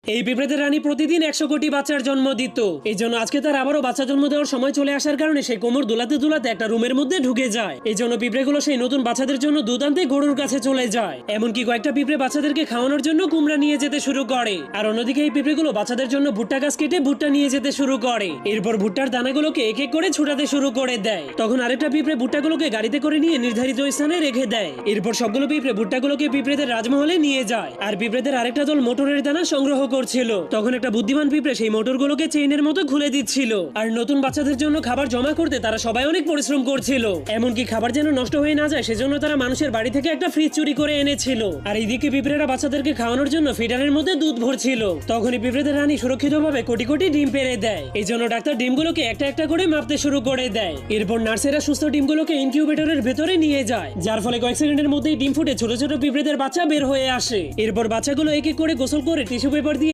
এই পিঁপড়েদের রানী প্রতিদিন 100 কোটি বাচ্চার জন্ম দিত। এই জন্য আজকে তার আবারও বাচ্চা জন্ম দেওয়ার সময় চলে আসার কারণে সে কোমর দুলাতে দুলাতে একটা রুমের মধ্যে ঢুকে যায়। এই জন্য পিঁপড়েগুলো সেই নতুন বাচ্চাদের জন্য দুধ আনতে গরুর কাছে চলে যায়। এমনকি কয়েকটা পিঁপড়ে বাচ্চাদেরকে খাওয়ানোর জন্য কুমড়া নিয়ে যেতে শুরু করে। আর অন্যদিকে এই পিঁপড়েগুলো বাচ্চাদের জন্য ভুট্টা গাছ কেটে ভুট্টা নিয়ে যেতে শুরু করে। এরপর ভুট্টার দানাগুলোকে এক এক করে ছুটাতে শুরু করে দেয়। তখন আরেকটা পিঁপড়ে ভুট্টাগুলোকে গাড়িতে করে নিয়ে নির্ধারিত স্থানে রেখে দেয়। এরপর সবগুলো পিঁপড়ে ভুট্টাগুলোকে পিঁপড়েদের রাজমহলে নিয়ে যায়। আর পিঁপড়েদের আরেকটা দল মোটরের দানা সংগ্রহ করছিল। তখন একটা বুদ্ধিমান পিঁপড়ে সেই মোটরগুলোকে চেইনের মতো খুলে দিচ্ছিল। আর নতুন বাচ্চাদের জন্য খাবার জমা করতে তারা সবাই অনেক পরিশ্রম করছিল। এমনকি খাবার যেন নষ্ট হয়ে না যায় সেজন্য তারা মানুষের বাড়ি থেকে একটা ফ্রিজ চুরি করে এনেছিল। আর এইদিকে পিঁপড়েরা বাচ্চাদেরকে খাওয়ানোর জন্য ফিডারের মধ্যে দুধ ভরছিল। তখনই পিঁপড়েদের রানী সুরক্ষিতভাবে কোটি কোটি ডিম পেড়ে দেয়। এই জন্য ডাক্তার ডিমগুলোকে একটা একটা করে মাপতে শুরু করে দেয়। এরপর নার্সেরা সুস্থ ডিমগুলোকে ইনকিউবেটরের ভেতরে নিয়ে যায়, যার ফলে কয়েক সেকেন্ডের মধ্যেই ডিম ফুটে ছোট ছোট পিঁপড়েদের বাচ্চা বের হয়ে আসে। এরপর বাচ্চাগুলো এক এক করে গোসল করে টিস্যু পেপার